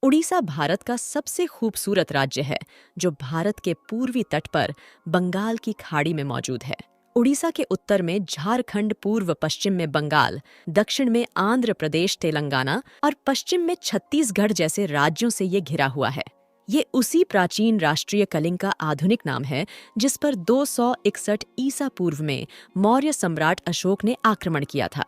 उड़ीसा भारत का सबसे खूबसूरत राज्य है जो भारत के पूर्वी तट पर बंगाल की खाड़ी में मौजूद है। उड़ीसा के उत्तर में झारखंड, पूर्व पश्चिम में बंगाल, दक्षिण में आंध्र प्रदेश, तेलंगाना और पश्चिम में छत्तीसगढ़ जैसे राज्यों से ये घिरा हुआ है। ये उसी प्राचीन राष्ट्रीय कलिंग का आधुनिक नाम है जिस पर 261 ईसा पूर्व में मौर्य सम्राट अशोक ने आक्रमण किया था।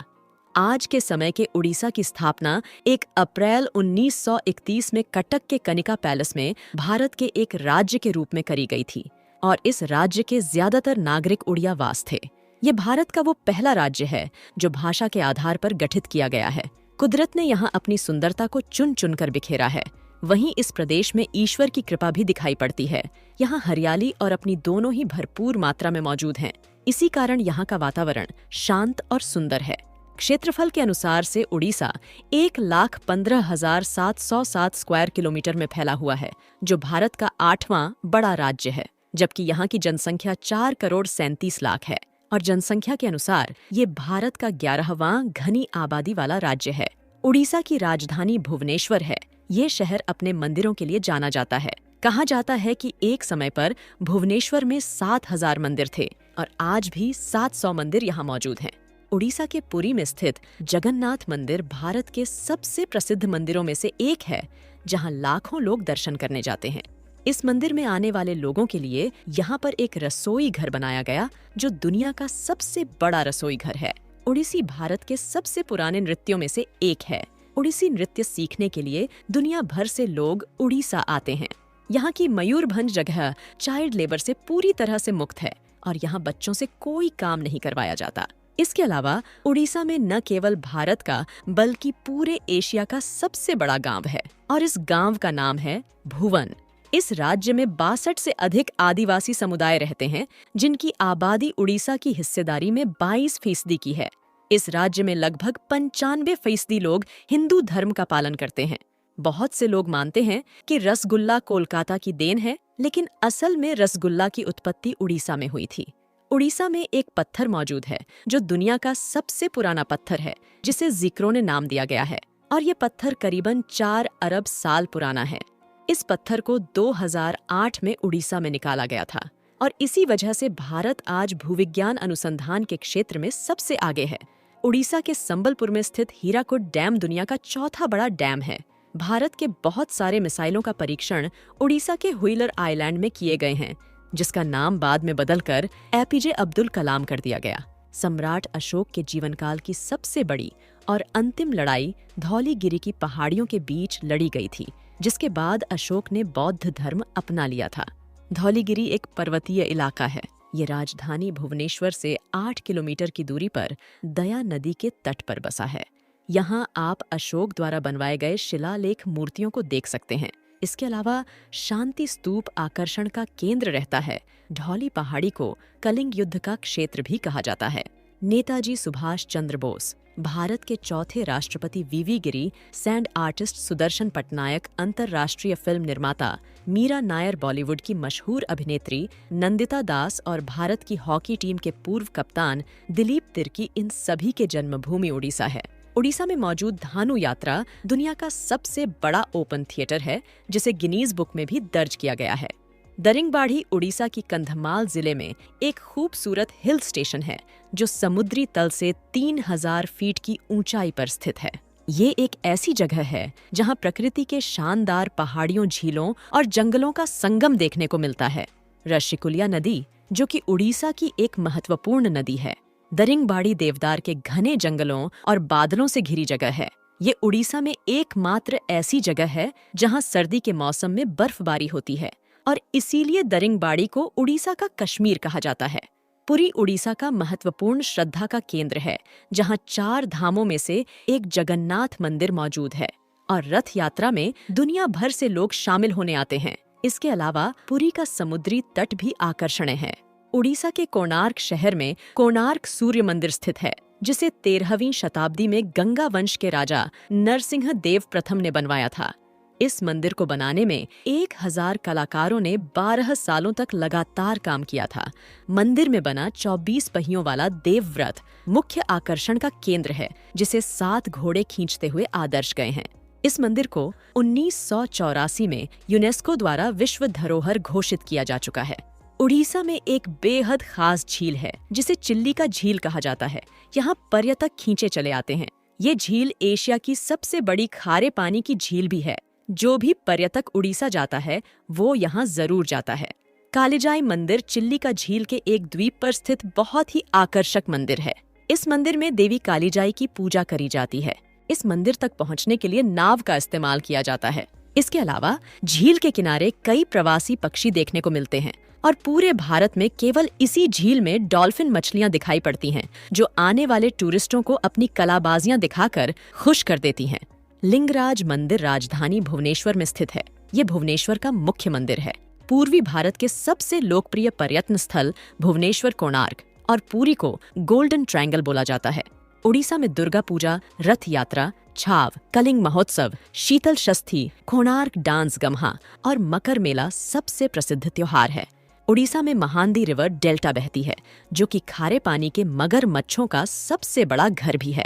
आज के समय के उड़ीसा की स्थापना 1 अप्रैल 1931 में कटक के कनिका पैलेस में भारत के एक राज्य के रूप में करी गई थी और इस राज्य के ज्यादातर नागरिक उड़िया वास थे। ये भारत का वो पहला राज्य है जो भाषा के आधार पर गठित किया गया है। कुदरत ने यहाँ अपनी सुंदरता को चुन चुन कर बिखेरा है। वहीं इस प्रदेश में ईश्वर की कृपा भी दिखाई पड़ती है। यहाँ हरियाली और अपनी दोनों ही भरपूर मात्रा में मौजूद हैं। इसी कारण यहाँ का वातावरण शांत और सुंदर है। क्षेत्रफल के अनुसार से उड़ीसा 1,15,707 स्क्वायर किलोमीटर में फैला हुआ है, जो भारत का 8वां बड़ा राज्य है, जबकि यहाँ की जनसंख्या 4,37,00,000 है और जनसंख्या के अनुसार ये भारत का 11वां घनी आबादी वाला राज्य है। उड़ीसा की राजधानी भुवनेश्वर है। ये शहर अपने मंदिरों के लिए जाना जाता है। कहा जाता है कि एक समय पर भुवनेश्वर में 7,000 मंदिर थे और आज भी 700 मंदिर यहाँ मौजूद हैं। उड़ीसा के पुरी में स्थित जगन्नाथ मंदिर भारत के सबसे प्रसिद्ध मंदिरों में से एक है, जहां लाखों लोग दर्शन करने जाते हैं। इस मंदिर में आने वाले लोगों के लिए यहाँ पर एक रसोई घर बनाया गया, जो दुनिया का सबसे बड़ा रसोई घर है। उड़ीसी भारत के सबसे पुराने नृत्यों में से एक है। उड़ीसी नृत्य सीखने के लिए दुनिया भर से लोग उड़ीसा आते हैं। यहाँ की मयूरभंज जगह चाइल्ड लेबर से पूरी तरह से मुक्त है और यहाँ बच्चों से कोई काम नहीं करवाया जाता। इसके अलावा उड़ीसा में न केवल भारत का बल्कि पूरे एशिया का सबसे बड़ा गांव है और इस गांव का नाम है भुवन। इस राज्य में 62 से अधिक आदिवासी समुदाय रहते हैं, जिनकी आबादी उड़ीसा की हिस्सेदारी में 22% की है। इस राज्य में लगभग 95% लोग हिंदू धर्म का पालन करते हैं। बहुत से लोग मानते हैं कि रसगुल्ला कोलकाता की देन है, लेकिन असल में रसगुल्ला की उत्पत्ति उड़ीसा में हुई थी। उड़ीसा में एक पत्थर मौजूद है जो दुनिया का सबसे पुराना पत्थर है, जिसे ज़िक्रों ने नाम दिया गया है, और ये पत्थर करीबन 4 अरब साल पुराना है। इस पत्थर को 2008 में उड़ीसा में निकाला गया था और इसी वजह से भारत आज भूविज्ञान अनुसंधान के क्षेत्र में सबसे आगे है। उड़ीसा के संबलपुर में स्थित हीराकुड डैम दुनिया का 4था बड़ा डैम है। भारत के बहुत सारे मिसाइलों का परीक्षण उड़ीसा के व्हीलर आइलैंड में किए गए हैं, जिसका नाम बाद में बदलकर एपीजे अब्दुल कलाम कर दिया गया। सम्राट अशोक के जीवनकाल की सबसे बड़ी और अंतिम लड़ाई धौलीगिरी की पहाड़ियों के बीच लड़ी गई थी, जिसके बाद अशोक ने बौद्ध धर्म अपना लिया था। धौलीगिरी एक पर्वतीय इलाका है। ये राजधानी भुवनेश्वर से 8 किलोमीटर की दूरी पर दया नदी के तट पर बसा है। यहाँ आप अशोक द्वारा बनवाए गए शिलालेख मूर्तियों को देख सकते हैं। इसके अलावा शांति स्तूप आकर्षण का केंद्र रहता है। धौली पहाड़ी को कलिंग युद्ध का क्षेत्र भी कहा जाता है। नेताजी सुभाष चंद्र बोस, भारत के चौथे राष्ट्रपति वीवी गिरी, सैंड आर्टिस्ट सुदर्शन पटनायक, अंतर्राष्ट्रीय फिल्म निर्माता मीरा नायर, बॉलीवुड की मशहूर अभिनेत्री नंदिता दास और भारत की हॉकी टीम के पूर्व कप्तान दिलीप तिर्की, इन सभी के जन्मभूमि उड़ीसा है। उड़ीसा में मौजूद धानु यात्रा दुनिया का सबसे बड़ा ओपन थिएटर है, जिसे गिनीज बुक में भी दर्ज किया गया है। दरिंगबाड़ी उड़ीसा की कंधमाल जिले में एक खूबसूरत हिल स्टेशन है, जो समुद्री तल से 3000 फीट की ऊंचाई पर स्थित है। ये एक ऐसी जगह है जहां प्रकृति के शानदार पहाड़ियों, झीलों और जंगलों का संगम देखने को मिलता है। ऋषिकुलिया नदी, जो कि उड़ीसा की एक महत्वपूर्ण नदी है, दरिंगबाड़ी देवदार के घने जंगलों और बादलों से घिरी जगह है। ये उड़ीसा में एकमात्र ऐसी जगह है जहां सर्दी के मौसम में बर्फबारी होती है और इसीलिए दरिंगबाड़ी को उड़ीसा का कश्मीर कहा जाता है। पुरी उड़ीसा का महत्वपूर्ण श्रद्धा का केंद्र है, जहां 4 धामों में से एक जगन्नाथ मंदिर मौजूद है और रथ यात्रा में दुनिया भर से लोग शामिल होने आते हैं। इसके अलावा पुरी का समुद्री तट भी आकर्षणीय है। उड़ीसा के कोणार्क शहर में कोणार्क सूर्य मंदिर स्थित है, जिसे 13वीं शताब्दी में गंगा वंश के राजा नरसिंह देव प्रथम ने बनवाया था। इस मंदिर को बनाने में 1000 कलाकारों ने 12 सालों तक लगातार काम किया था। मंदिर में बना 24 पहियों वाला देवव्रत मुख्य आकर्षण का केंद्र है, जिसे 7 घोड़े खींचते हुए आदर्श गए हैं। इस मंदिर को 1984 में यूनेस्को द्वारा विश्व धरोहर घोषित किया जा चुका है। उड़ीसा में एक बेहद खास झील है जिसे चिल्लिका झील कहा जाता है। यहाँ पर्यटक खींचे चले आते हैं। ये झील एशिया की सबसे बड़ी खारे पानी की झील भी है। जो भी पर्यटक उड़ीसा जाता है वो यहाँ जरूर जाता है। कालिजाई मंदिर चिल्लिका झील के एक द्वीप पर स्थित बहुत ही आकर्षक मंदिर है। इस मंदिर में देवी कालिजाई की पूजा करी जाती है। इस मंदिर तक पहुंचने के लिए नाव का इस्तेमाल किया जाता है। इसके अलावा झील के किनारे कई प्रवासी पक्षी देखने को मिलते हैं और पूरे भारत में केवल इसी झील में डॉल्फिन मछलियां दिखाई पड़ती हैं, जो आने वाले टूरिस्टों को अपनी कलाबाजियां दिखाकर खुश कर देती हैं। लिंगराज मंदिर राजधानी भुवनेश्वर में स्थित है। ये भुवनेश्वर का मुख्य मंदिर है। पूर्वी भारत के सबसे लोकप्रिय पर्यटन स्थल भुवनेश्वर, कोणार्क और पुरी को गोल्डन ट्रायंगल बोला जाता है। उड़ीसा में दुर्गा पूजा, रथ यात्रा, छाव, कलिंग महोत्सव, शीतल षष्ठी, कोणार्क डांस गम्हा और मकर मेला सबसे प्रसिद्ध त्योहार है। उड़ीसा में महानदी रिवर डेल्टा बहती है, जो कि खारे पानी के मगरमच्छों का सबसे बड़ा घर भी है।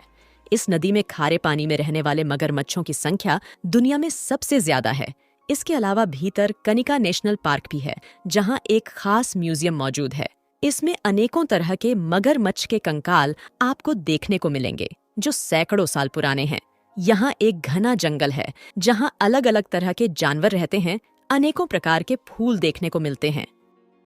इस नदी में खारे पानी में रहने वाले मगरमच्छों की संख्या दुनिया में सबसे ज्यादा है। इसके अलावा भीतर कनिका नेशनल पार्क भी है, जहाँ एक खास म्यूजियम मौजूद है। इसमें अनेकों तरह के मगरमच्छ के कंकाल आपको देखने को मिलेंगे, जो सैकड़ों साल पुराने हैं। यहाँ एक घना जंगल है, जहाँ अलग अलग तरह के जानवर रहते हैं। अनेकों प्रकार के फूल देखने को मिलते हैं।